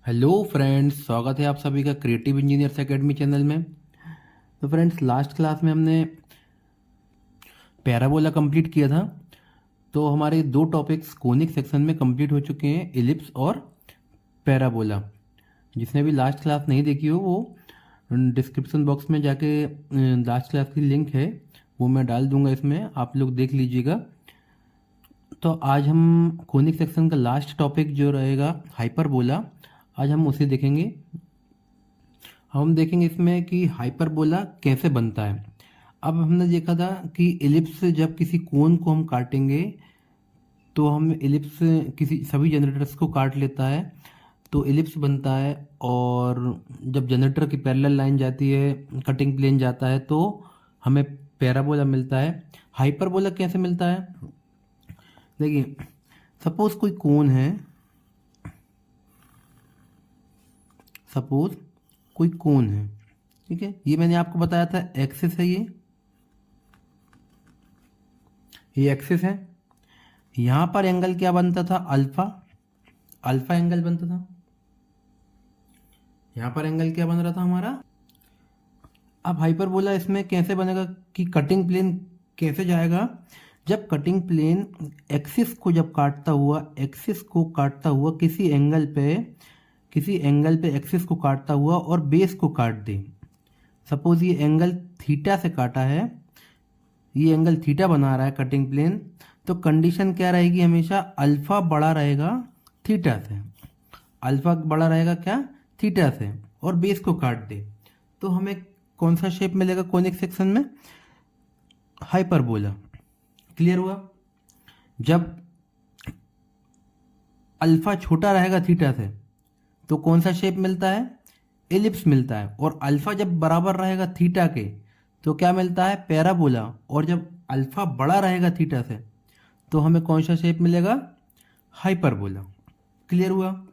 Hello friends, स्वागत है आप सभी का क्रिएटिव इंजीनियर्स एकेडमी चैनल में। तो फ्रेंड्स, लास्ट क्लास में हमने पैराबोला कंप्लीट किया था। तो हमारे दो टॉपिक्स कोनिक सेक्शन में कंप्लीट हो चुके हैं, इलिप्स और पैराबोला। जिसने भी लास्ट क्लास नहीं देखी हो वो डिस्क्रिप्शन बॉक्स में जाके लास्ट क्लास की लिंक है वो मैं डाल दूंगा, इसमें आप लोग देख लीजिएगा। तो आज हम कोनिक सेक्शन का लास्ट टॉपिक जो रहेगा हाइपरबोला, आज हम उसे देखेंगे। हम देखेंगे इसमें कि हाइपरबोला कैसे बनता है। अब हमने देखा था कि एलिप्स जब किसी कोन को हम काटेंगे तो हम एलिप्स किसी सभी जनरेटर्स को काट लेता है तो एलिप्स बनता है। और जब जनरेटर की पैरेलल लाइन जाती है, कटिंग प्लेन जाता है, तो हमें पैराबोला मिलता है। हाइपरबोला कैसे मिलता है? देखिए, सपोज कोई कोन है, सपोज कोई कोन है, ठीक है। ये मैंने आपको बताया था एक्सिस है, ये एक्सिस है। यहां पर एंगल क्या बनता था? अल्फा, अल्फा एंगल बनता था। यहां पर एंगल क्या बन रहा था हमारा? अब हाइपरबोला इसमें कैसे बनेगा कि कटिंग प्लेन कैसे जाएगा? जब कटिंग प्लेन एक्सिस को जब काटता हुआ, एक्सिस को काटता हुआ किसी एंगल पे, किसी एंगल पे एक्सिस को काटता हुआ और बेस को काट दे। सपोज ये एंगल थीटा से काटा है, ये एंगल थीटा बना रहा है कटिंग प्लेन, तो कंडीशन क्या रहेगी? हमेशा अल्फा बड़ा रहेगा थीटा से। अल्फा बड़ा रहेगा क्या? थीटा से, और बेस को काट दे तो हमें कौन सा शेप मिलेगा कोनिक सेक्शन में? हाइपरबोला। क्लियर हुआ? जब अल्फा छोटा रहेगा थीटा से तो कौन सा शेप मिलता है? एलिप्स मिलता है। और अल्फा जब बराबर रहेगा थीटा के तो क्या मिलता है? पैराबोला। और जब अल्फा बड़ा रहेगा थीटा से तो हमें कौन सा शेप मिलेगा? हाइपरबोला। क्लियर हुआ?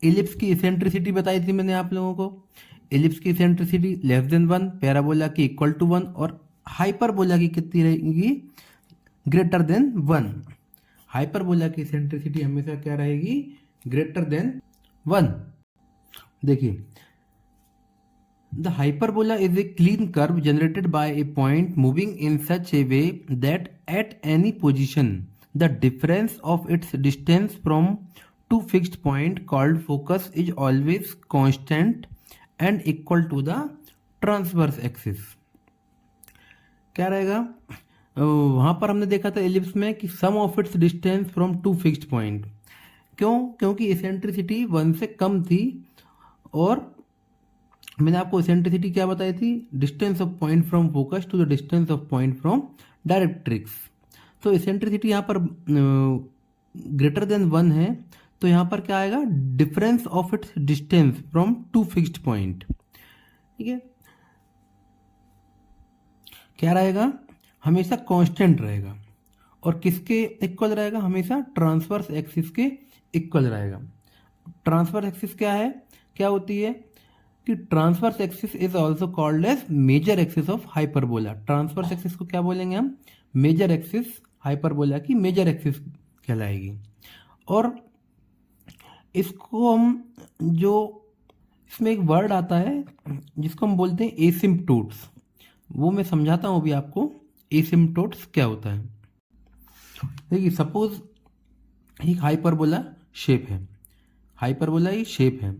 एलिप्स की इसेंट्रिसिटी बताई थी मैंने आप लोगों को। एलिप्स की इसेंट्रिसिटी लेस देन 1, पैराबोला की इक्वल टू 1, और हाइपरबोला की कितनी रहेगी? Greater than 1। हाइपरबोला की इसेंट्रिसिटी हमेशा क्या रहेगी? Greater than 1। देखिए, the hyperbola is a clean curve generated by a point moving in such a way that at any position the difference of its distance from two fixed point called focus is always constant and equal to the transverse axis। क्या रहेगा? वहां पर हमने देखा था ellipse में कि sum of its distance from two fixed point. क्यों? क्योंकि इसेंट्रिसिटी 1 से कम थी। और मैंने आपको इसेंट्रिसिटी क्या बताई थी? Distance of point from focus to the distance of point from directrix. तो इसेंट्रिसिटी यहाँ पर ग्रेटर देन 1 है तो यहाँ पर क्या आएगा? Difference of its distance from two fixed point. ठीक है, क्या रहेगा? हमेशा कांस्टेंट रहेगा। और किसके इक्वल रहेगा? हमेशा ट्रांसवर्स एक्सिस के इक्वल रहेगा। ट्रांसवर्स एक्सिस क्या है, क्या होती है कि transverse axis is also called as major axis of hyperbola. Transverse axis को क्या बोलेंगे हम? Major axis. हाइपरबोला की मेजर एक्सिस कहलाएगी। और इसको हम जो इसमें एक वर्ड आता है जिसको हम बोलते हैं एसिम्पटोट्स, वो मैं समझाता हूं अभी आपको। एसिम्पटोट्स क्या होता है? देखिए, सपोज एक हाइपरबोला शेप है, हाइपरबोला ये शेप है,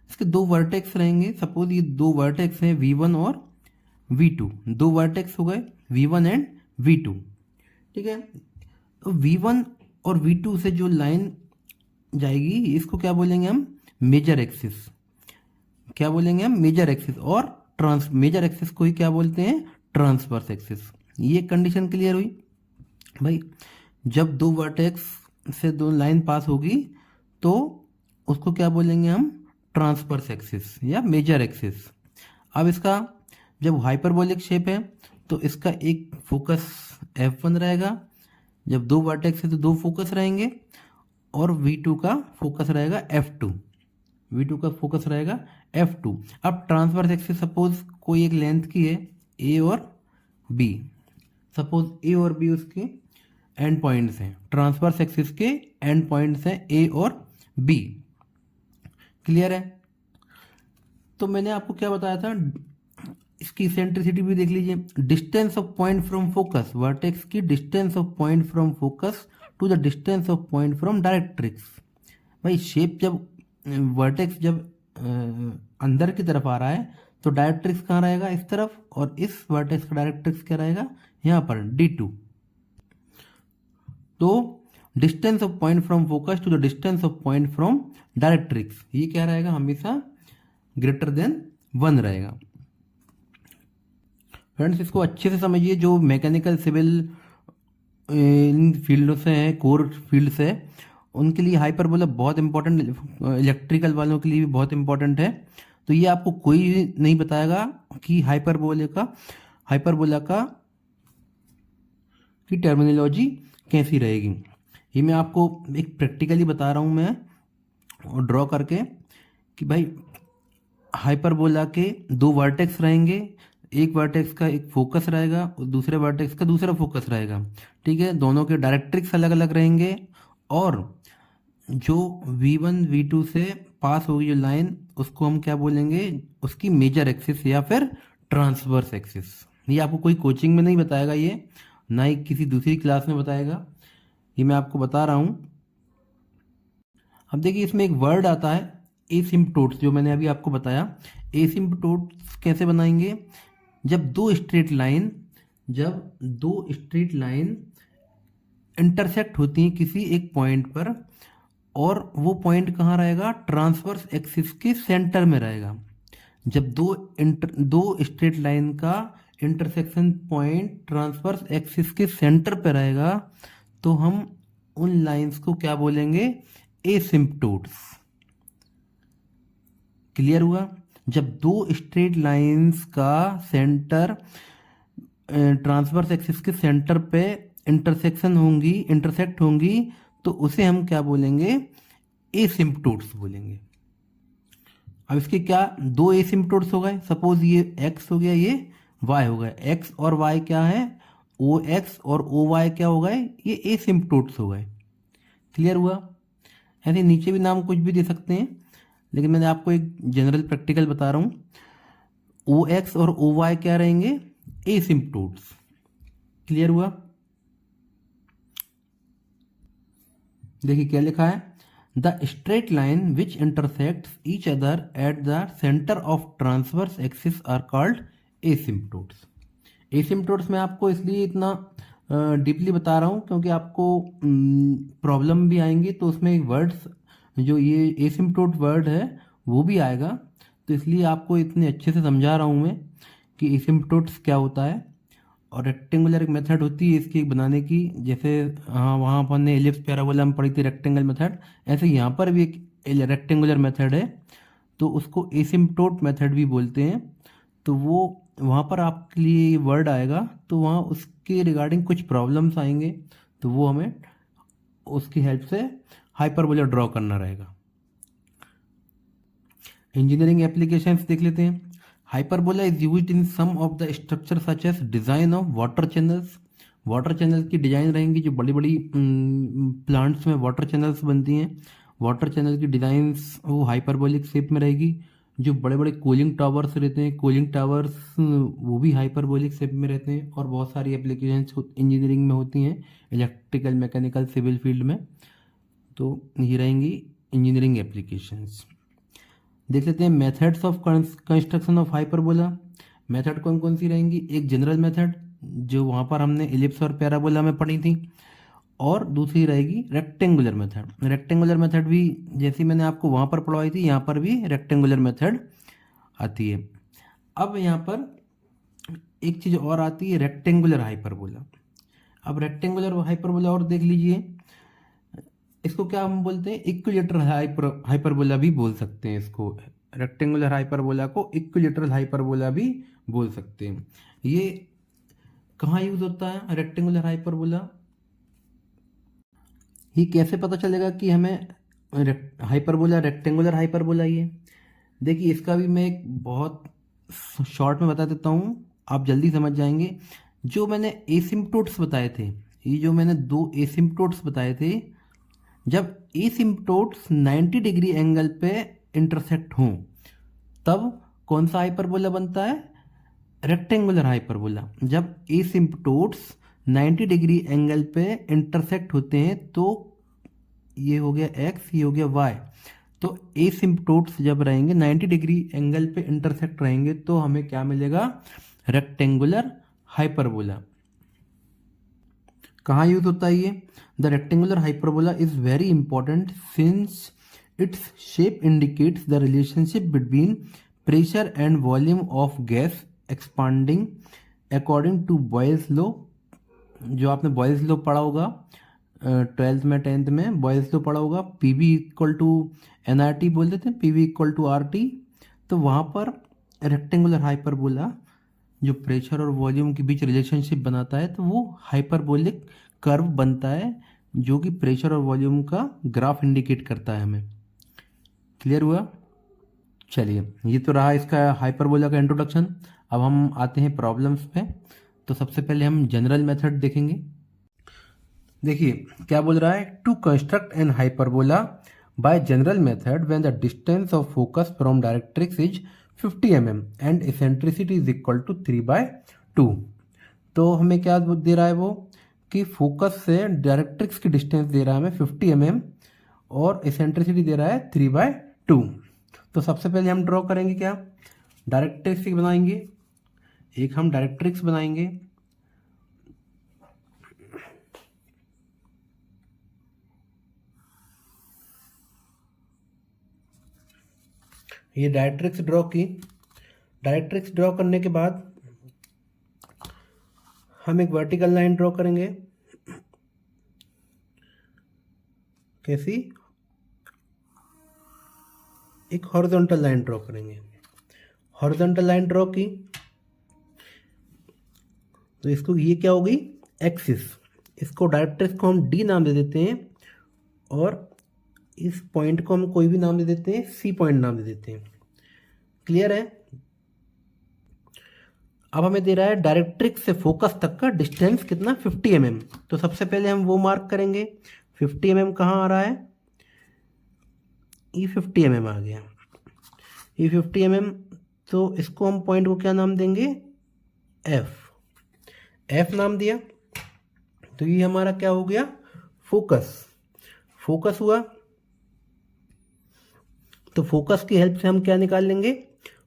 इसके दो वर्टेक्स रहेंगे। सपोज ये दो वर्टेक्स हैं V1 और V2, दो वर्टेक्स हो गए V1 एंड V2। ठीक है, तो V1 और V2 से जो लाइन जाएगी इसको क्या बोलेंगे हम? Major axis. क्या बोलेंगे हम? Major axis. और मेजर एक्सिस को ही क्या बोलते हैं? Transverse axis. ये कंडीशन क्लियर हुई भाई? जब दो वर्टेक्स से दो लाइन पास होगी तो उसको क्या बोलेंगे हम? ट्रांसवर्स एक्सिस या मेजर एक्सिस। अब इसका जब हाइपरबोलिक शेप है तो इसका एक फोकस F1 रहेगा। जब दो वर्टेक्स है तो दो फोकस रहेंगे, और V2 का फोकस रहेगा F2। V2 का फोकस रहेगा F2। अब ट्रांसवर्स एक्सिस सपोज कोई एक लेंथ की है A और B, सपोज A और B उसके एंड पॉइंट्स हैं। ट्रांसवर्स एक्सिस के एंड पॉइंट्स हैं A और B। क्लियर है? तो मैंने आपको क्या बताया था, इसकी इसेंट्रिसिटी भी देख लीजिए। Distance of point from focus, vertex की distance of point from focus to the distance of point from directrix. भाई शेप जब वर्टेक्स जब अंदर की तरफ आ रहा है तो डायरेक्ट्रिक्स कहाँ रहेगा, इस तरफ, और इस वर्टेक्स का डायरेक्ट्रिक्स क्या रहेगा, यहाँ पर D2। तो distance of point from focus to the distance of point from directrix, ये क्या रहेगा, हमेशा ग्रेटर देन 1 रहेगा। फ्रेंड्स इसको अच्छे से समझिए, जो मैकेनिकल सिविल इन फील्डों से हैं, कोर फील्ड से, उनके लिए हाइपरबोला बहुत इंपॉर्टेंट, इलेक्ट्रिकल वालों के लिए भी बहुत इंपॉर्टेंट है। तो ये आपको कोई नहीं बताएगा कि हाइपरबोला का की टर्मिनोलॉजी कैसी रहेगी। ये मैं आपको एक प्रैक्टिकली बता रहा हूँ मैं, और ड्रॉ करके, कि भाई हाइपरबोला के 2 वर्टेक्स रहेंगे, एक वर्टेक्स का एक फोकस रहेगा और दूसरे वर्टेक्स का दूसरा फोकस रहेगा, ठीक है। दोनों के डायरेक्ट्रिक्स अलग अलग रहेंगे, और जो V1 V2 से पास होगी जो लाइन, उसको हम क्या बोलेंगे, उसकी मेजर एक्सिस या फिर ट्रांसवर्स एक्सिस। ये आपको कोई कोचिंग में नहीं बताएगा, ये ना ही किसी दूसरी क्लास में बताएगा, ये मैं आपको बता रहा हूँ। अब देखिए इसमें एक वर्ड आता है एसिम्पटोट्स, जो मैंने अभी आपको बताया। एसिम्पटोट्स कैसे बनाएंगे, जब दो स्ट्रेट लाइन इंटरसेक्ट होती हैं किसी एक पॉइंट पर, और वो पॉइंट कहाँ रहेगा, ट्रांसवर्स एक्सिस के सेंटर में रहेगा। जब दो स्ट्रेट लाइन का इंटरसेक्शन पॉइंट ट्रांसवर्स एक्सिस के सेंटर पे रहेगा, तो हम उन लाइंस को क्या बोलेंगे, एसिम्पटोट्स। क्लियर हुआ? जब दो स्ट्रेट लाइंस का सेंटर ट्रांसवर्स एक्सिस के सेंटर पे इंटरसेक्ट होंगी, तो उसे हम क्या बोलेंगे, एसिम्पटोट्स बोलेंगे। अब इसके क्या 2 एसिम्पटोट्स हो गए, सपोज ये x हो गया, ये y हो गया। x और y क्या है, OX और OY क्या हो गए, ये एसिम्पटोट्स हो गए। क्लियर हुआ? ऐसे नीचे भी नाम कुछ भी दे सकते हैं, लेकिन मैंने आपको एक जनरल प्रैक्टिकल बता रहा हूँ। OX और OY क्या रहेंगे, एसिम्पटोट्स। क्लियर हुआ? देखिए क्या लिखा है, the straight line which intersects each other at the centre of transverse axis are called asymptotes. Asymptotes मैं आपको इसलिए इतना डीपली बता रहा हूँ क्योंकि आपको प्रॉब्लम भी आएंगी, तो उसमें वर्ड्स, जो ये एसिम्पटोट वर्ड है वो भी आएगा, तो इसलिए आपको इतने अच्छे से समझा रहा हूँ मैं कि एसिम्पटोट्स क्या होता है। और रेक्टेंगुलर एक मेथड होती है इसकी बनाने की, जैसे हाँ वहाँ अपन ने एलिप्स पैराबोला में पढ़ी थी रेक्टेंगल मेथड, ऐसे यहाँ पर भी एक रेक्टेंगुलर मेथड है, तो उसको एसिम्पटोट मेथड भी बोलते हैं। तो वो वहाँ पर आपके लिए वर्ड आएगा, तो वहाँ उसके रिगार्डिंग कुछ प्रॉब्लम्स आएंगे, तो वो हमें उसकी हेल्प से हाइपरबोला ड्रॉ करना रहेगा। इंजीनियरिंग एप्लीकेशंस देख लेते हैं। Hyperbola is used in some of the structure such as design of water channels. Water channel की डिजाइन रहेंगी, जो बड़ी बड़ी प्लांट्स में वाटर चैनल्स बनती हैं, वाटर चैनल की डिजाइंस वो हाइपरबोलिक शेप में रहेगी। जो बड़े बड़े कूलिंग टावर्स रहते हैं, कूलिंग टावर्स वो भी हाइपरबोलिक शेप में रहते हैं, और बहुत सारी एप्लीकेशंस इंजीनियरिंग में होती हैं, इलेक्ट्रिकल, मैकेनिकल, सिविल फील्ड में। तो ये रहेंगी इंजीनियरिंग एप्लीकेशंस। देख लेते हैं methods of construction of hyperbola. Method कौन कौन सी रहेंगी, एक जनरल मेथड जो वहाँ पर हमने एलिप्स और पैराबोला में पढ़ी थी, और दूसरी रहेगी रेक्टेंगुलर मेथड। रेक्टेंगुलर मेथड भी जैसी मैंने आपको वहाँ पर पढ़वाई थी, यहाँ पर भी रेक्टेंगुलर मेथड आती है। अब यहाँ पर एक चीज़ और आती है, रेक्टेंगुलर हाइपरबोला। अब रेक्टेंगुलर हाइपरबोला और देख लीजिए, इसको क्या हम बोलते हैं, इक्विलेटरल हाइपरबोला भी बोल सकते हैं इसको। रेक्टेंगुलर हाइपरबोला को इक्विलेटरल हाइपरबोला भी बोल सकते हैं। ये कहाँ यूज होता है रेक्टेंगुलर हाइपरबोला, ये कैसे पता चलेगा कि हमें हाइपरबोला रेक्टेंगुलर हाइपरबोला ही है। देखिए इसका भी मैं एक बहुत शॉर्ट में बता देता हूँ, आप जल्दी समझ जाएंगे। जो मैंने एसिम्पटोट्स बताए थे, ये जो मैंने 2 एसिम्पटोट्स बताए थे, जब एसिम्पटोट्स 90 डिग्री एंगल पे इंटरसेक्ट हों, तब कौन सा हाइपरबोला बनता है? Rectangular hyperbola. जब एसिम्पटोट्स 90 डिग्री एंगल पे इंटरसेक्ट होते हैं तो ये हो गया x, ये हो गया y। तो एसिम्पटोट्स जब रहेंगे 90 डिग्री एंगल पे इंटरसेक्ट रहेंगे तो हमें क्या मिलेगा? Rectangular hyperbola. कहाँ यूज होता है ये? The rectangular hyperbola is very important since its shape indicates the relationship between pressure and volume of gas expanding according to Boyle's law. जो आपने बॉयल्स लॉ पढ़ा होगा 12th में 10th में बॉयल्स लॉ पढ़ा होगा, PV इक्वल टू NRT बोल देते हैं, PV इक्वल टू RT। तो वहाँ पर रेक्टेंगुलर हाइपरबोला जो प्रेशर और वॉल्यूम के बीच रिलेशनशिप बनाता है तो वो हाइपरबोलिक कर्व बनता है जो कि प्रेशर और वॉल्यूम का ग्राफ इंडिकेट करता है हमें। क्लियर हुआ? चलिए, ये तो रहा इसका हाइपरबोला का इंट्रोडक्शन। अब हम आते हैं प्रॉब्लम्स पे। तो सबसे पहले हम जनरल मेथड देखेंगे। देखिए क्या बोल रहा है, to construct an hyperbola by general method when the distance of focus from directrix is 50 mm and eccentricity is equal to 3/2। तो हमें क्या दे रहा है वो कि फोकस से डायरेक्ट्रिक्स की डिस्टेंस दे रहा है हमें 50 mm और एसेंट्रिसिटी दे रहा है 3/2। तो सबसे पहले हम ड्रॉ करेंगे क्या? डायरेक्ट्रिक्स बनाएंगे, एक हम डायरेक्ट्रिक्स बनाएंगे। ये डायरेक्ट्रिक्स ड्रॉ की। डायरेक्ट्रिक्स ड्रॉ करने के बाद हम एक वर्टिकल लाइन ड्रॉ करेंगे। कैसी? एक हॉरिजॉन्टल लाइन ड्रॉ करेंगे। हॉरिजॉन्टल लाइन ड्रॉ की तो इसको ये क्या होगी? एक्सिस। इसको डायरेक्ट्रिक्स को हम D नाम दे देते हैं और इस पॉइंट को हम कोई भी नाम दे देते हैं, C पॉइंट नाम दे देते हैं। क्लियर है? अब हमें दे रहा है डायरेक्ट्रिक्स से फोकस तक का डिस्टेंस कितना? 50 mm। तो सबसे पहले हम वो मार्क करेंगे। 50 mm कहाँ आ रहा है? ये 50 mm आ गया। ये 50 mm, तो इसको हम पॉइंट को क्या नाम देंगे? F नाम दिया। तो ये हमारा क्या हो गया? फोकस हुआ। तो फोकस की हेल्प से हम क्या निकाल लेंगे?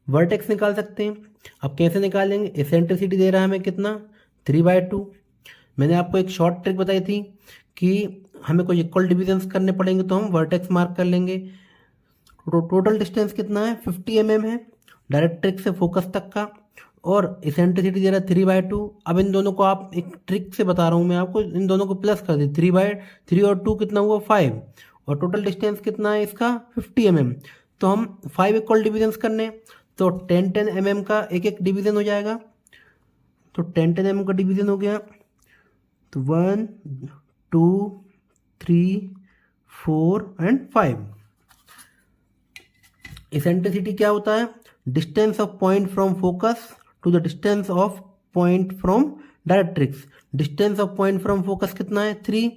वर्टेक्स निकाल सकते हैं। अब कैसे निकालेंगे? एसेंट्रिसिटी दे रहा है हमें कितना? 3/2। मैंने आपको एक शॉर्ट ट्रिक बताई थी कि हमें कोई इक्वल डिविजन्स करने पड़ेंगे तो हम वर्टेक्स मार्क कर लेंगे। टोटल डिस्टेंस कितना है? 50 mm है डायरेक्ट्रिक्स से फोकस तक का, और एसेंट्रिसिटी दे रहा है 3/2। अब इन दोनों को आप एक ट्रिक से बता रहा हूँ मैं आपको, इन दोनों को प्लस कर दे। 3/3 और 2 कितना हुआ? 5। और टोटल डिस्टेंस कितना है इसका? 50 mm। तो हम 5 इक्वल डिविजन्स करने, तो 10-10 mm का एक एक डिवीजन हो जाएगा। तो 10-10 mm का डिवीजन हो गया। तो 1 2 3 4 एंड 5। एसेंट्रिसिटी क्या होता है? Distance of point from focus to the distance of point from directrix. Distance of point from focus कितना है? 3।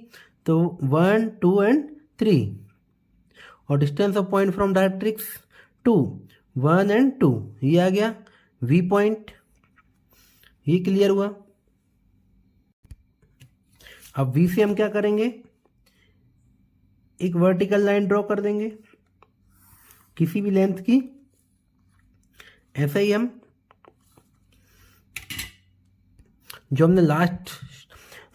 तो 1 2 एंड 3। और distance of point from directrix 2, 1 and 2। ये आ गया V पॉइंट। ये क्लियर हुआ? अब V से हम क्या करेंगे? एक वर्टिकल लाइन ड्रॉ कर देंगे किसी भी लेंथ की। ऐसा ही हम जो हमने लास्ट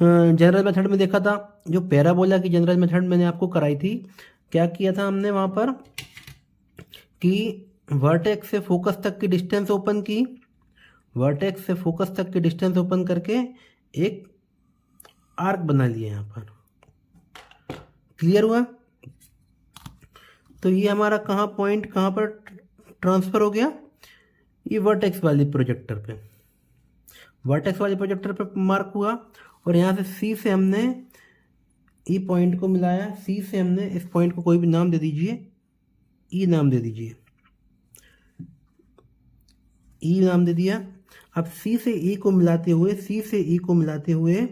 जनरल मेथड में देखा था, जो पैराबोला की जनरल मेथड मैंने आपको कराई थी, क्या किया था हमने वहां पर कि वर्टेक्स से फोकस तक की डिस्टेंस ओपन की। वर्टेक्स से फोकस तक की डिस्टेंस ओपन करके एक आर्क बना लिया यहाँ पर। क्लियर हुआ? तो ये हमारा पॉइंट कहाँ पर ट्रांसफर हो गया? ये वर्टेक्स वाली प्रोजेक्टर पे, वर्टेक्स वाले प्रोजेक्टर पे मार्क हुआ। और यहाँ से C से हमने ई पॉइंट को मिलाया। C से हमने इस पॉइंट को कोई भी नाम दे दीजिए, E नाम दे दीजिए, E नाम दे दिया। अब C से E को मिलाते हुए, C से E को मिलाते हुए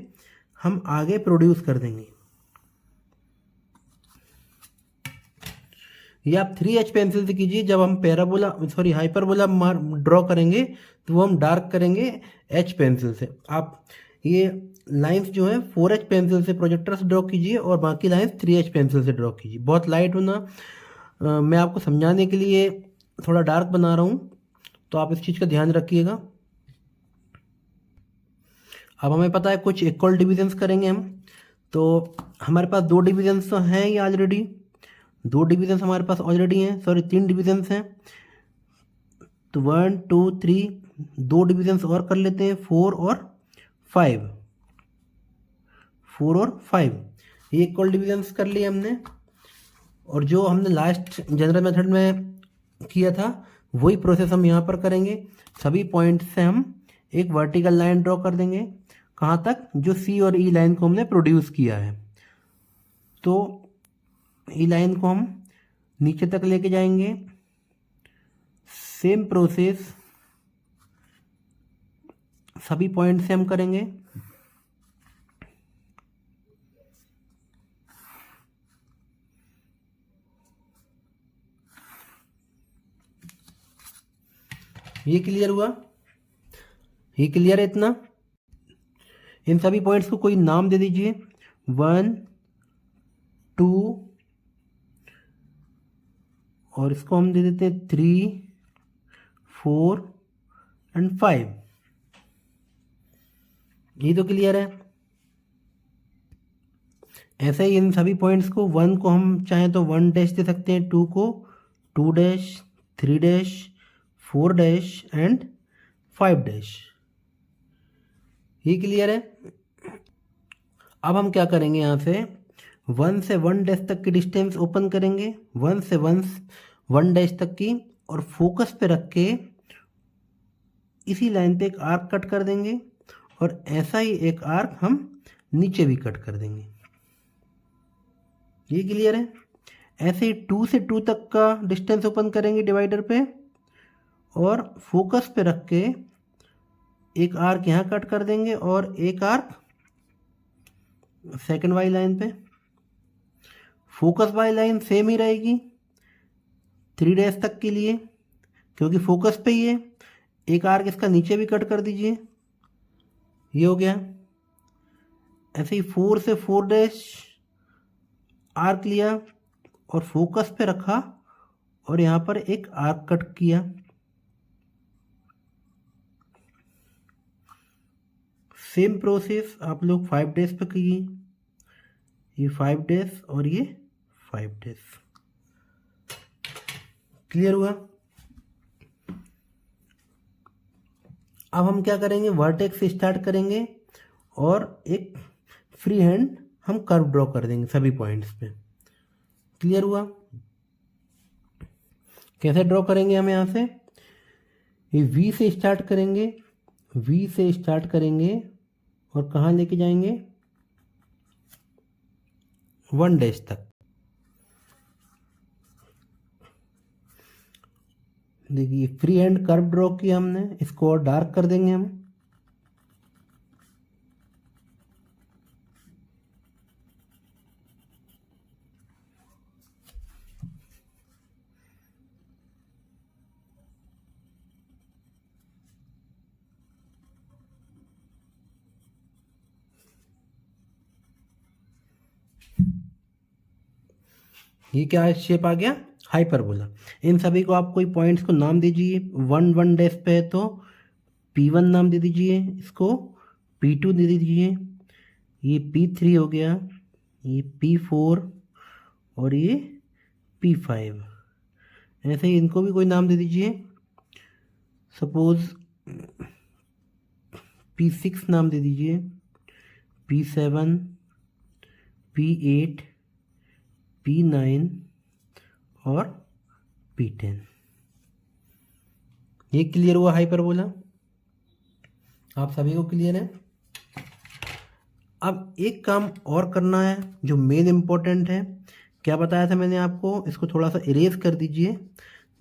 हम आगे प्रोड्यूस कर देंगे। ये आप 3H पेंसिल से कीजिए। जब हम हाइपरबोला ड्रॉ करेंगे तो वो हम डार्क करेंगे H पेंसिल से। आप ये लाइंस जो है 4H पेंसिल से प्रोजेक्टर से ड्रॉ कीजिए और बाकी लाइंस 3H पेंसिल से ड्रॉ कीजिए। बहुत लाइट होना, मैं आपको समझाने के लिए थोड़ा डार्क बना रहा हूँ, तो आप इस चीज़ का ध्यान रखिएगा। अब हमें पता है कुछ इक्वल डिविजन्स करेंगे हम, तो हमारे पास 2 डिविजन्स तो हैं ही ऑलरेडी, 2 डिविजन्स हमारे पास ऑलरेडी हैं, 3 डिविजन्स हैं। तो 1 2 3 2 डिविजन्स और कर लेते हैं, 4 और 5, 4 और 5 ये इक्वल डिविजन्स कर लिए हमने। और जो हमने लास्ट जनरल मेथड में किया था वही प्रोसेस हम यहाँ पर करेंगे। सभी पॉइंट से हम एक वर्टिकल लाइन ड्रॉ कर देंगे, कहाँ तक, जो सी और ई लाइन को हमने प्रोड्यूस किया है। तो ई लाइन को हम नीचे तक लेके जाएंगे। सेम प्रोसेस सभी पॉइंट से हम करेंगे। ये क्लियर हुआ? ये क्लियर है इतना? इन सभी पॉइंट्स को कोई नाम दे दीजिए, 1 2 और इसको हम दे देते हैं 3 4 एंड 5। ये तो क्लियर है। ऐसे ही इन सभी पॉइंट्स को, 1 को हम चाहें तो 1 डैश दे सकते हैं, 2 को 2 dash, 3 dash, 4 dash and 5 dash. ये क्लियर है? अब हम क्या करेंगे, यहाँ से 1 से 1 डैश तक की डिस्टेंस ओपन करेंगे, 1 से 1 डैश तक की, और फोकस पे रख के इसी लाइन पे एक आर्क कट कर देंगे, और ऐसा ही एक आर्क हम नीचे भी कट कर देंगे। ये क्लियर है? ऐसे ही 2 से 2 तक का डिस्टेंस ओपन करेंगे डिवाइडर पे, और फोकस पे रख के एक आर्क यहाँ कट कर देंगे और एक आर्क सेकंड वाली लाइन पे। फोकस वाली लाइन सेम ही रहेगी 3 डैश तक के लिए, क्योंकि फोकस पे ही है। एक आर्क इसका नीचे भी कट कर दीजिए, ये हो गया। ऐसे ही 4 से 4 डैश आर्क लिया और फोकस पे रखा और यहाँ पर एक आर्क कट किया। सेम प्रोसेस आप लोग 5 डैश पे कीजिए, ये 5 डैश और ये 5 डैश। क्लियर हुआ? अब हम क्या करेंगे, वर्टेक्स से स्टार्ट करेंगे और एक फ्री हैंड हम कर्व ड्रॉ कर देंगे सभी पॉइंट्स पे। क्लियर हुआ? कैसे ड्रॉ करेंगे हम, यहाँ से ये V से स्टार्ट करेंगे, V से स्टार्ट करेंगे और कहाँ लेके जाएंगे, 1 डैश तक। देखिए फ्री हैंड कर्व ड्रॉ किया हमने, इसको और डार्क कर देंगे हम। ये क्या शेप आ गया, हाइपरबोला। इन सभी को आप कोई पॉइंट्स को नाम दीजिए। 1 डैश पे है तो P1 नाम दे दीजिए, इसको P2 दे दीजिए, ये P3 हो गया, ये P4 और ये P5। ऐसे ही इनको भी कोई नाम दे दीजिए, सपोज P6 नाम दे दीजिए, P7, P8, P9 और P10। ये क्लियर हुआ हाइपरबोला? आप सभी को क्लियर है? अब एक काम और करना है जो मेन इम्पोर्टेंट है। क्या बताया था मैंने आपको, इसको थोड़ा सा इरेज कर दीजिए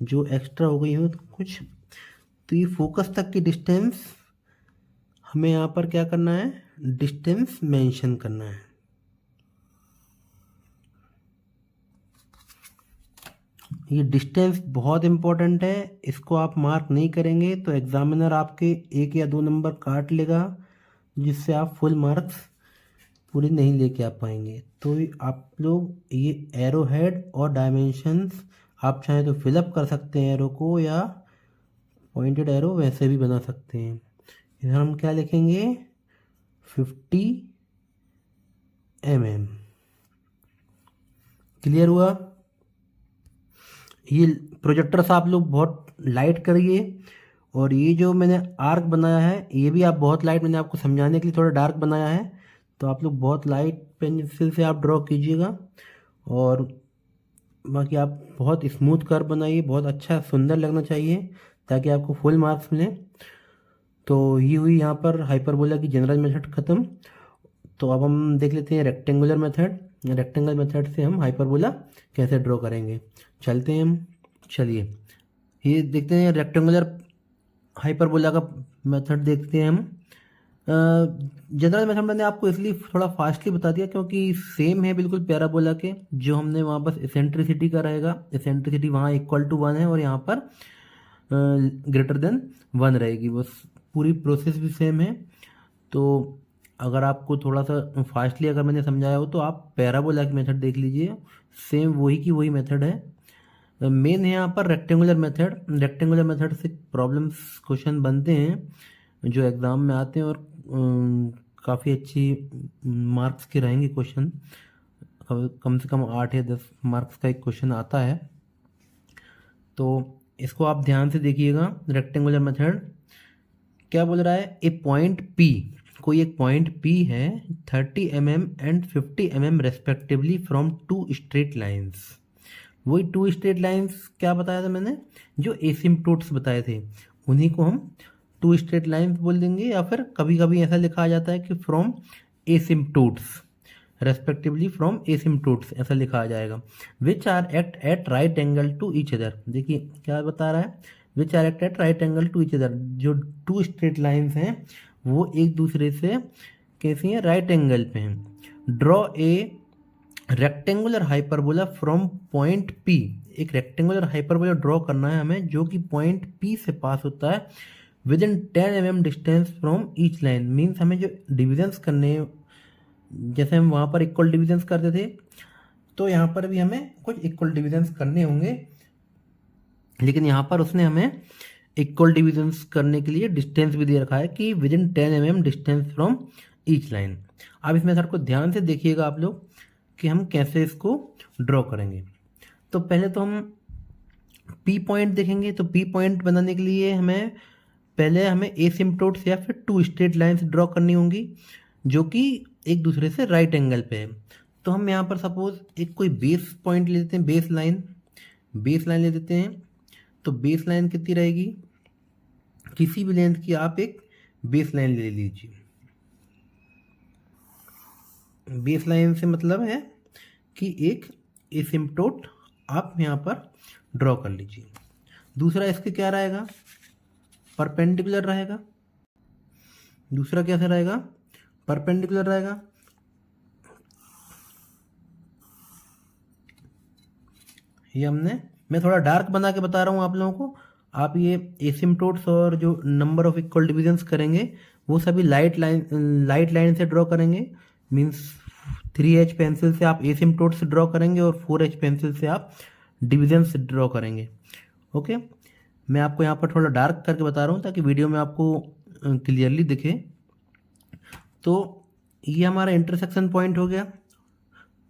जो एक्स्ट्रा हो गई हो कुछ। तो ये फोकस तक की डिस्टेंस हमें यहाँ पर क्या करना है, डिस्टेंस मेंशन करना है। ये डिस्टेंस बहुत इम्पोर्टेंट है, इसको आप मार्क नहीं करेंगे तो एग्जामिनर आपके 1 या 2 नंबर काट लेगा, जिससे आप फुल मार्क्स पूरी नहीं लेके आ पाएंगे। तो आप लोग ये एरो हेड और डायमेंशंस आप चाहें तो फिलअप कर सकते हैं एरो को, या पॉइंटेड एरो वैसे भी बना सकते हैं। इधर हम क्या लिखेंगे 50 mm। क्लियर हुआ? ये प्रोजेक्टर्स आप लोग बहुत लाइट करिए, और ये जो मैंने आर्क बनाया है ये भी आप बहुत लाइट, मैंने आपको समझाने के लिए थोड़ा डार्क बनाया है, तो आप लोग बहुत लाइट पेंसिल से आप ड्रॉ कीजिएगा। और बाकी आप बहुत स्मूथ कर्व बनाइए, बहुत अच्छा सुंदर लगना चाहिए ताकि आपको फुल मार्क्स मिले। तो ये हुई यहाँ पर हाइपरबोला की जनरल मेथड ख़त्म। तो अब हम देख लेते हैं रेक्टेंगुलर मेथड। रेक्टेंगुलर मेथड से हम हाइपरबोला कैसे ड्रॉ करेंगे। चलते हैं हम, चलिए ये देखते हैं रेक्टेंगुलर हाइपरबोला का मेथड देखते हैं हम। जनरल मेथड मैंने आपको इसलिए थोड़ा फास्टली बता दिया क्योंकि सेम है बिल्कुल पैराबोला के। जो हमने वहाँ बस एसेंट्रिसिटी का रहेगा, एसेंट्रिसिटी वहाँ इक्वल टू 1 है और यहाँ पर ग्रेटर देन 1 रहेगी, बस पूरी प्रोसेस भी सेम है। तो अगर आपको थोड़ा सा फास्टली अगर मैंने समझाया हो तो आप पैराबोला की मेथड देख लीजिए, सेम वही की वही मेथड है। मेन है यहाँ पर रेक्टेंगुलर मेथड। रेक्टेंगुलर मेथड से प्रॉब्लम्स क्वेश्चन बनते हैं जो एग्ज़ाम में आते हैं, और काफ़ी अच्छी मार्क्स के रहेंगे क्वेश्चन, कम से कम 8 या 10 मार्क्स का एक क्वेश्चन आता है। तो इसको आप ध्यान से देखिएगा। रेक्टेंगुलर मेथड क्या बोल रहा है, ए पॉइंट P, कोई एक पॉइंट P है 30 mm and 50 mm respectively from 2 straight lines. वही 2 स्ट्रेट लाइन्स क्या बताया था मैंने, जो एसिम्पटोट्स बताए थे, उन्हीं को हम 2 स्ट्रेट लाइन्स बोल देंगे, या फिर कभी कभी ऐसा लिखा जाता है कि from asymptotes, respectively from asymptotes ऐसा लिखा आ जाएगा। Which are act at right angle to each other. देखिए क्या बता रहा है, which are act at right angle to each other. जो 2 स्ट्रेट लाइन्स हैं वो एक दूसरे से कैसी हैं, राइट एंगल पे हैं। Draw a rectangular hyperbola from point P। एक रेक्टेंगुलर हाइपरबोला ड्रॉ करना है हमें जो कि पॉइंट P से पास होता है with in 10 mm distance from each line. Means हमें जो डिविजन्स करने, जैसे हम वहाँ पर इक्वल डिविजन्स करते थे, तो यहाँ पर भी हमें कुछ इक्वल डिविजन्स करने होंगे, लेकिन यहाँ पर उसने हमें इक्वल डिविजन्स करने के लिए डिस्टेंस भी दे रखा है कि with in 10 mm distance from each line. अब इस मेथड को ध्यान से देखिएगा आप लोग कि हम कैसे इसको ड्रॉ करेंगे। तो पहले तो हम P पॉइंट देखेंगे। तो P पॉइंट बनाने के लिए हमें एसिम्पटोट्स या फिर 2 स्ट्रेट लाइन्स ड्रॉ करनी होंगी जो कि एक दूसरे से राइट एंगल पे है। तो हम यहाँ पर सपोज एक कोई बेस पॉइंट ले लेते हैं, बेस लाइन ले देते हैं। तो बेस लाइन कितनी रहेगी, किसी भी लेंथ की आप एक बेस लाइन ले लीजिए। बेस लाइन से मतलब है कि एक एसिम्पटोट आप यहाँ पर ड्रॉ कर लीजिए। दूसरा इसके क्या रहेगा, परपेंडिकुलर रहेगा। दूसरा कैसे रहेगा, परपेंडिकुलर रहेगा। ये मैं थोड़ा डार्क बना के बता रहा हूँ आप लोगों को। आप ये एसिम्पटोट्स और जो नंबर ऑफ इक्वल डिविजन्स करेंगे वो सभी लाइट लाइन से ड्रॉ करेंगे। मीन्स 3H पेंसिल से आप एसिम्पटोट्स ड्रॉ करेंगे और 4H पेंसिल से आप डिविजन्स ड्रॉ करेंगे। ओके, मैं आपको यहाँ पर थोड़ा डार्क करके बता रहा हूँ ताकि वीडियो में आपको क्लियरली दिखे। तो ये हमारा इंटरसेक्शन पॉइंट हो गया,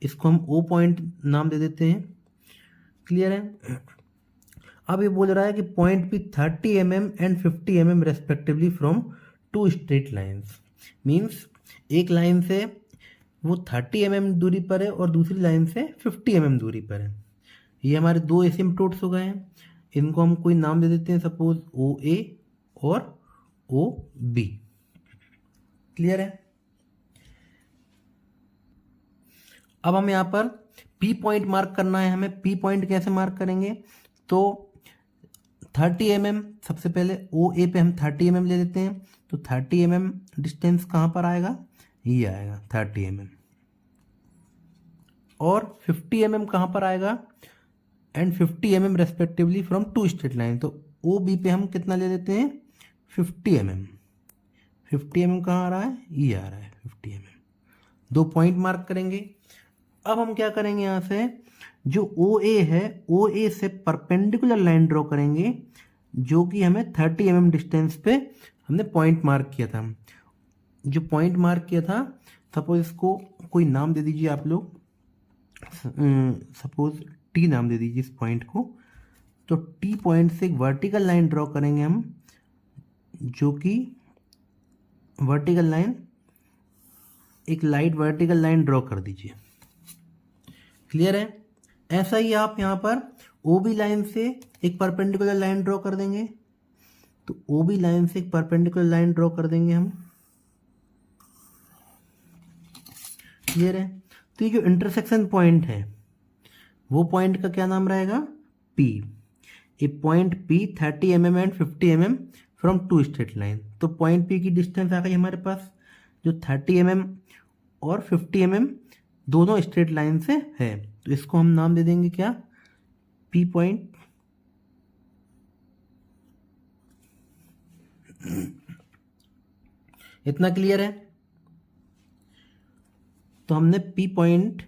इसको हम O पॉइंट नाम दे देते हैं। क्लियर है? अब ये बोल रहा है कि point P 30 mm and 50 mm respectively from 2 straight lines. Means एक लाइन से वो 30 mm दूरी पर है और दूसरी लाइन से 50 mm दूरी पर है। ये हमारे 2 एसिम्पटोट्स हो गए हैं, इनको हम कोई नाम दे देते हैं, सपोज OA और OB। क्लियर है? अब हम यहाँ पर P पॉइंट मार्क करना है हमें। P पॉइंट कैसे मार्क करेंगे, तो 30 mm सबसे पहले OA पे हम 30 mm ले लेते हैं। तो 30 mm डिस्टेंस कहाँ पर आएगा, ये आएगा 30 mm। और 50 mm कहाँ पर आएगा, and 50 mm respectively from two straight line. तो ओ बी पे हम कितना ले लेते हैं 50 mm। 50 mm कहाँ आ रहा है, ये आ रहा है 50 mm। 2 पॉइंट मार्क करेंगे। अब हम क्या करेंगे, यहाँ से जो ओ ए है, ओ ए से परपेंडिकुलर लाइन ड्रॉ करेंगे, जो कि हमें 30 mm डिस्टेंस पे हमने पॉइंट मार्क किया था। जो पॉइंट मार्क किया था, सपोज इसको कोई नाम दे दीजिए आप लोग, सपोज टी नाम दे दीजिए इस पॉइंट को। तो टी पॉइंट से एक वर्टिकल लाइन ड्रॉ करेंगे हम, जो कि वर्टिकल लाइन, एक लाइट वर्टिकल लाइन ड्रॉ कर दीजिए। क्लियर है। ऐसा ही आप यहाँ पर ओ बी लाइन से एक परपेंडिकुलर लाइन ड्रॉ कर देंगे। तो ओ बी लाइन से एक परपेंडिकुलर लाइन ड्रॉ कर देंगे हम। क्लियर है। तो ये जो इंटरसेक्शन पॉइंट है, वो पॉइंट का क्या नाम रहेगा, P. A point P 30 mm and 50 mm from two straight line. तो पॉइंट पी की डिस्टेंस आ गई हमारे पास, जो 30 mm और 50 mm दोनों स्ट्रेट लाइन से है। तो इसको हम नाम दे देंगे क्या, पी पॉइंट। इतना क्लियर है। तो हमने पी पॉइंट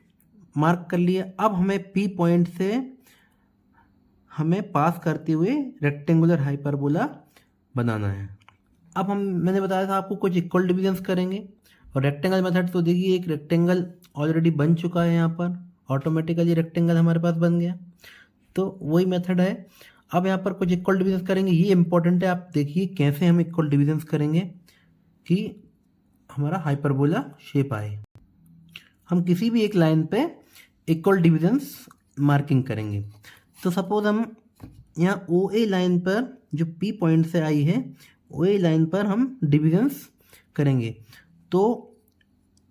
मार्क कर लिया। अब हमें पी पॉइंट से हमें पास करते हुए रेक्टेंगुलर हाइपरबोला बनाना है। अब मैंने बताया था आपको कुछ इक्वल डिविजन्स करेंगे, और रेक्टेंगल मेथड तो देखिए एक रेक्टेंगल ऑलरेडी बन चुका है, यहाँ पर ऑटोमेटिकली रेक्टेंगल हमारे पास बन गया। तो वही मेथड है। अब यहाँ पर कुछ इक्वल डिविजन्स करेंगे। ये इंपॉर्टेंट है, आप देखिए कैसे हम इक्वल डिविजन्स करेंगे कि हमारा हाइपरबोला शेप आए। हम किसी भी एक लाइन पे इक्वल डिविजन्स मार्किंग करेंगे। तो सपोज हम यहाँ ओ ए लाइन पर, जो पी पॉइंट से आई है, ओ ए लाइन पर हम डिविजन्स करेंगे। तो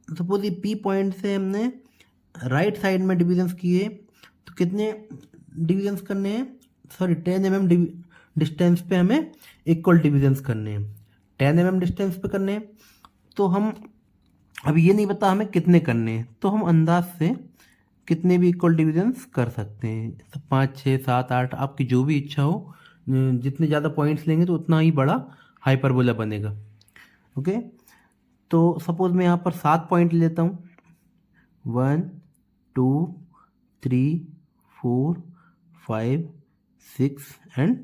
सपोज ये पी पॉइंट से हमने राइट साइड में डिविजन्स किए, तो कितने डिविजन्स करने हैं, सॉरी 10 mm डिस्टेंस पे हमें इक्वल डिविजन्स करने हैं। 10 mm डिस्टेंस पे करने हैं। तो हम अब ये नहीं पता हमें कितने करने हैं, तो हम अंदाज से कितने भी इक्वल डिविजन्स कर सकते हैं। तो 5, 6, 7, 8 आपकी जो भी इच्छा हो। जितने ज़्यादा पॉइंट्स लेंगे तो उतना ही बड़ा हाइपरबोला बनेगा। ओके। तो सपोज मैं यहाँ पर 7 पॉइंट लेता हूँ, 1, 2, 3, 4, 5, 6 एंड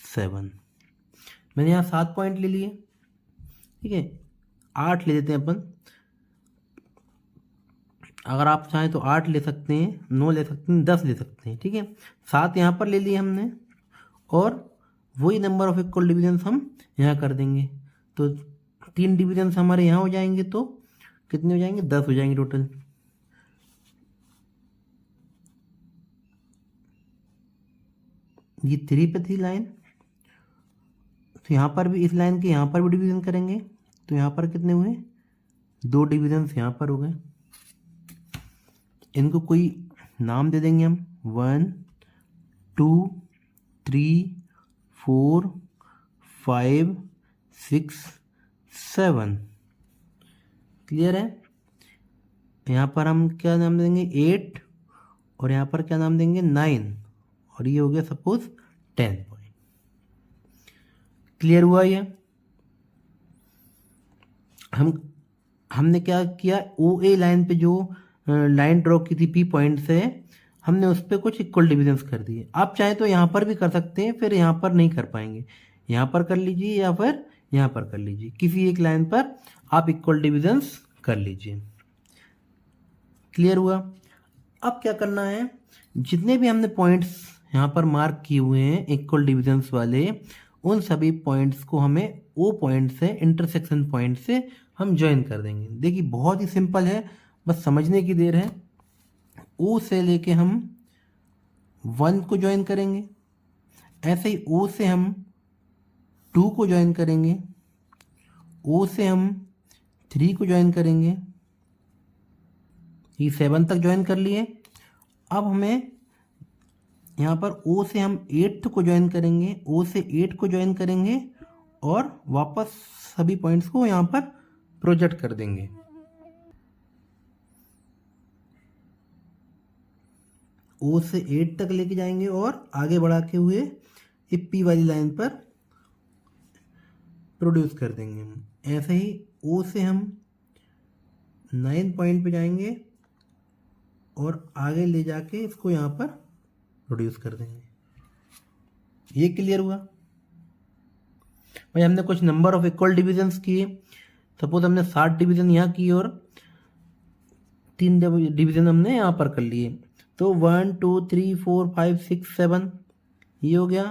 7। मैंने यहाँ 7 पॉइंट ले लिए। ठीक है, 8 ले लेते हैं अपन। अगर आप चाहें तो 8 ले सकते हैं, 9 ले सकते हैं, 10 ले सकते हैं। ठीक है, 7 यहाँ पर ले लिए हमने, और वही नंबर ऑफ इक्वल डिविजन्स हम यहाँ कर देंगे। तो 3 डिविजन्स हमारे यहाँ हो जाएंगे, तो कितने हो जाएंगे, 10 हो जाएंगे टोटल। ये 3 पे थी लाइन, तो यहाँ पर भी इस लाइन के यहाँ पर भी डिवीजन करेंगे। तो यहाँ पर कितने हुए, 2 डिविजन्स यहाँ पर हो गए। इनको कोई नाम दे देंगे हम, 1, 2, 3, 4, 5, 6, 7। क्लियर है। यहाँ पर हम क्या नाम देंगे, 8, और यहाँ पर क्या नाम देंगे, 9, और ये हो गया सपोज 10 पॉइंट। क्लियर हुआ ये। हमने क्या किया, ओ ए लाइन पे जो लाइन ड्रॉ की थी पी पॉइंट से, हमने उस पर कुछ इक्वल डिविजन्स कर दिए। आप चाहे तो यहाँ पर भी कर सकते हैं, फिर यहाँ पर नहीं कर पाएंगे, यहाँ पर कर लीजिए या फिर यहाँ पर कर लीजिए। किसी एक लाइन पर आप इक्वल डिविजन्स कर लीजिए। क्लियर हुआ। अब क्या करना है, जितने भी हमने पॉइंट्स यहाँ पर मार्क किए हुए हैं इक्वल डिविजन्स वाले, उन सभी पॉइंट्स को हमें ओ पॉइंट से, इंटरसेक्शन पॉइंट से हम ज्वाइन कर देंगे। देखिए बहुत ही सिंपल है, बस समझने की देर है। ओ से लेके हम 1 को ज्वाइन करेंगे, ऐसे ही ओ से हम 2 को ज्वाइन करेंगे, ओ से हम 3 को ज्वाइन करेंगे, ये 7 तक ज्वाइन कर लिए। अब हमें यहाँ पर ओ से हम 8 को ज्वाइन करेंगे, ओ से 8 को ज्वाइन करेंगे, और वापस सभी पॉइंट्स को यहाँ पर प्रोजेक्ट कर देंगे। ओ से 8 तक लेके जाएंगे और आगे बढ़ा के हुए ये पी वाली लाइन पर प्रोड्यूस कर देंगे हम। ऐसे ही ओ से हम 9 पॉइंट पे जाएंगे और आगे ले जाके इसको यहाँ पर प्रोड्यूस कर देंगे। ये क्लियर हुआ भाई। हमने कुछ नंबर ऑफ इक्वल डिविजन्स किए। सपोज हमने 7 डिवीजन यहाँ किए और 3 डिवीजन हमने यहाँ पर कर लिए। तो 1 2 3 4 5 6 7 ये हो गया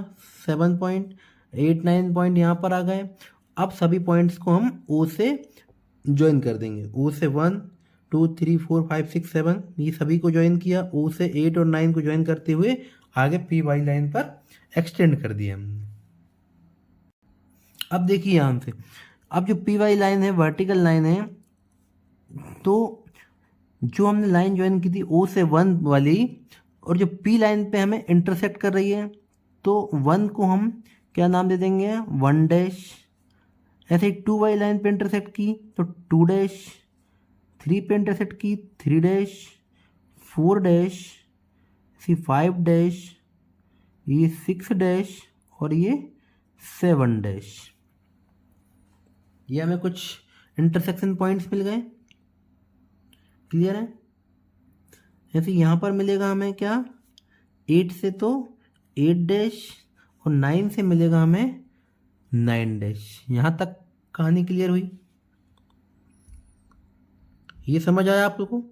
7 पॉइंट, 8 9 पॉइंट यहाँ पर आ गए। अब सभी पॉइंट्स को हम ओ से ज्वाइन कर देंगे। ओ से 1 2 3 4 5 6 7 ये सभी को ज्वाइन किया। ओ से 8 और 9 को ज्वाइन करते हुए आगे पी वाई लाइन पर एक्सटेंड कर दिया हमने। अब देखिए यहाँ से, अब जो पी वाई लाइन है वर्टिकल लाइन है, तो जो हमने लाइन ज्वाइन की थी ओ से 1 वाली, और जो पी लाइन पे हमें इंटरसेक्ट कर रही है, तो 1 को हम क्या नाम दे देंगे 1 डैश। ऐसे ही 2 वाली लाइन पे इंटरसेक्ट की तो 2 डैश, 3 पे इंटरसेक्ट की 3 डैश, 4 डैश, 5 डैश, ये 6 डैश और ये 7 डैश। ये हमें कुछ इंटरसेक्शन पॉइंट्स मिल गए। क्लियर है। ऐसे यहाँ पर मिलेगा हमें क्या 8 से तो 8 डैश और 9 से मिलेगा हमें 9 डैश। यहाँ तक कहानी क्लियर हुई। ये समझ आया आप लोगों को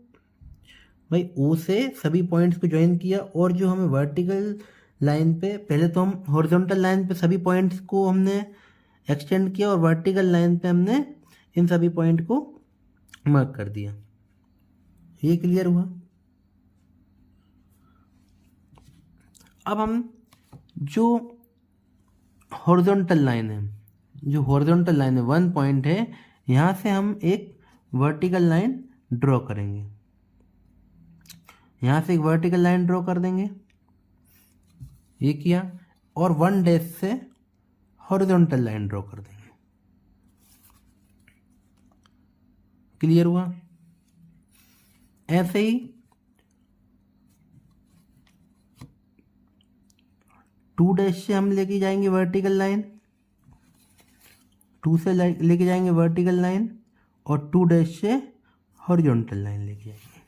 भाई। ओ से सभी पॉइंट्स को ज्वाइन किया और जो हमें वर्टिकल लाइन पे, पहले तो हम हॉरिजॉन्टल लाइन पे सभी पॉइंट्स को हमने एक्सटेंड किया और वर्टिकल लाइन पे हमने इन सभी पॉइंट को मार्क कर दिया। ये क्लियर हुआ। अब हम जो हॉरिजॉन्टल लाइन है, जो हॉरिजॉन्टल लाइन है 1 पॉइंट है, यहाँ से हम एक वर्टिकल लाइन ड्रॉ करेंगे। यहाँ से एक वर्टिकल लाइन ड्रॉ कर देंगे, ये किया, और 1 डैश से हॉरिजॉन्टल लाइन ड्रॉ कर देंगे। क्लियर हुआ। ऐसे ही 2 डैश से हम लेके जाएंगे वर्टिकल लाइन, 2 से लेके जाएंगे वर्टिकल लाइन और 2 डैश से हॉरिजॉन्टल लाइन लेके जाएंगे।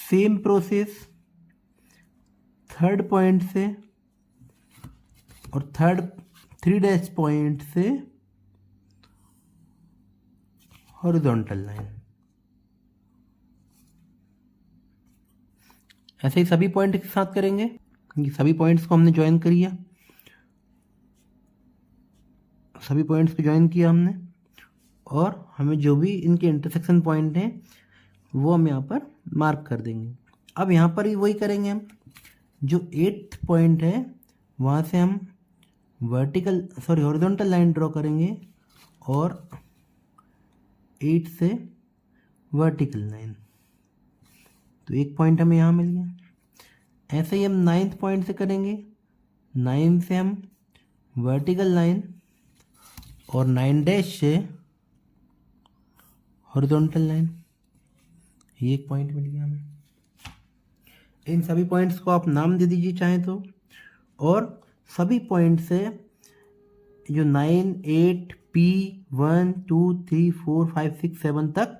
सेम प्रोसेस 3rd पॉइंट से और 3 डैश पॉइंट से हॉरिजॉन्टल लाइन। ऐसे ही सभी पॉइंट के साथ करेंगे। ये सभी पॉइंट्स को हमने ज्वाइन करिए, सभी पॉइंट्स को ज्वाइन किया हमने, और हमें जो भी इनके इंटरसेक्शन पॉइंट हैं वो हम यहाँ पर मार्क कर देंगे। अब यहाँ पर ही वही करेंगे हम, जो 8th पॉइंट है वहाँ से हम हॉरिजॉन्टल लाइन ड्रॉ करेंगे और 8 से वर्टिकल लाइन। तो एक पॉइंट हमें यहाँ मिल गया। ऐसे ही हम 9th पॉइंट से करेंगे, 9 से हम वर्टिकल लाइन और 9 डैश से हॉरिजॉन्टल लाइन। ये एक पॉइंट मिल गया हमें। इन सभी पॉइंट्स को आप नाम दे दीजिए चाहें तो, और सभी पॉइंट से जो 9 8 P 1 2 3 4 5 6 7 तक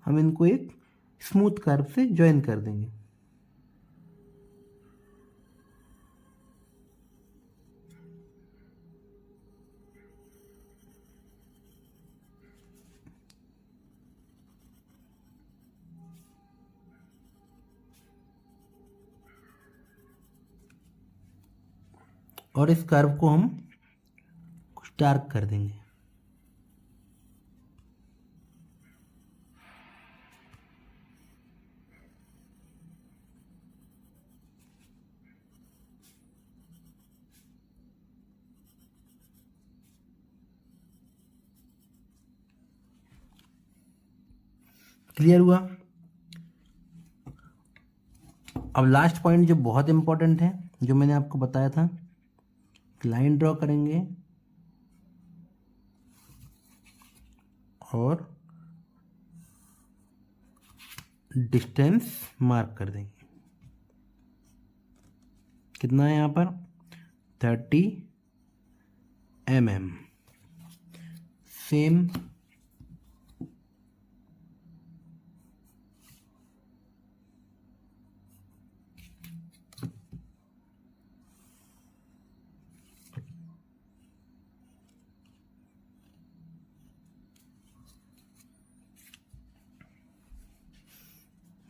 हम इनको एक स्मूथ कर्व से ज्वाइन कर देंगे। और इस कर्व को हम कुछ डार्क कर देंगे। क्लियर हुआ। अब लास्ट पॉइंट जो बहुत इंपॉर्टेंट है, जो मैंने आपको बताया था, लाइन ड्रॉ करेंगे और डिस्टेंस मार्क कर देंगे। कितना है यहाँ पर 30 mm। सेम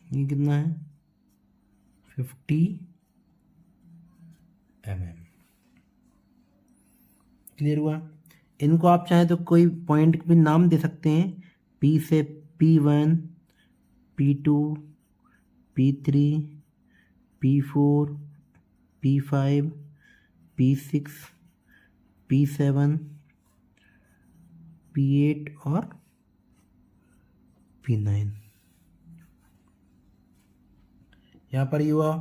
ये कितना है 50 mm। क्लियर हुआ। इनको आप चाहें तो कोई पॉइंट भी नाम दे सकते हैं, P से P1, P2, P3, P4, P5, P6, P7, P8 और P9। यहाँ पर ये हुआ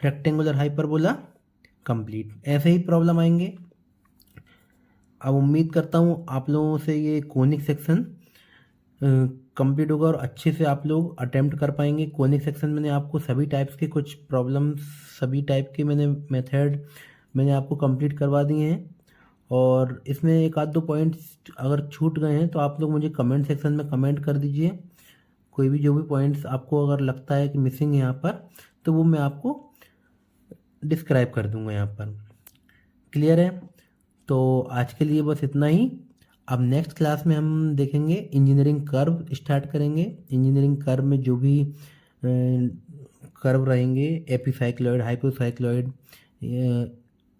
रेक्टेंगुलर हाइपरबोला कंप्लीट। ऐसे ही प्रॉब्लम आएंगे। अब उम्मीद करता हूँ आप लोगों से ये कोनिक सेक्शन कंप्लीट होगा और अच्छे से आप लोग अटेम्प्ट कर पाएंगे। कोनिक सेक्शन मैंने आपको सभी टाइप्स के कुछ प्रॉब्लम्स, सभी टाइप के मैंने मेथड मैंने आपको कंप्लीट करवा दिए हैं। और इसमें एक आध दो पॉइंट्स अगर छूट गए हैं तो आप लोग मुझे कमेंट सेक्शन में कमेंट कर दीजिए। कोई भी जो भी पॉइंट्स आपको अगर लगता है कि मिसिंग है यहाँ पर, तो वो मैं आपको डिस्क्राइब कर दूंगा यहाँ पर। क्लियर है। तो आज के लिए बस इतना ही। अब नेक्स्ट क्लास में हम देखेंगे इंजीनियरिंग कर्व स्टार्ट करेंगे। इंजीनियरिंग कर्व में जो भी कर्व रहेंगे, एपीसाइक्लॉइड, हाइपोसाइक्लॉइड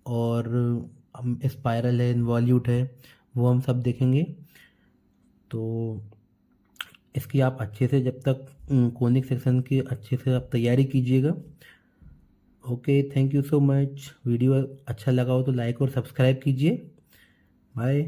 और स्पाइरल है, इन्वॉल्यूट है, वो हम सब देखेंगे। तो इसकी आप अच्छे से जब तक कोनिक सेक्शन की अच्छे से आप तैयारी कीजिएगा। Okay, thank you so much. Video अच्छा लगा हो तो लाइक और सब्सक्राइब कीजिए। बाय।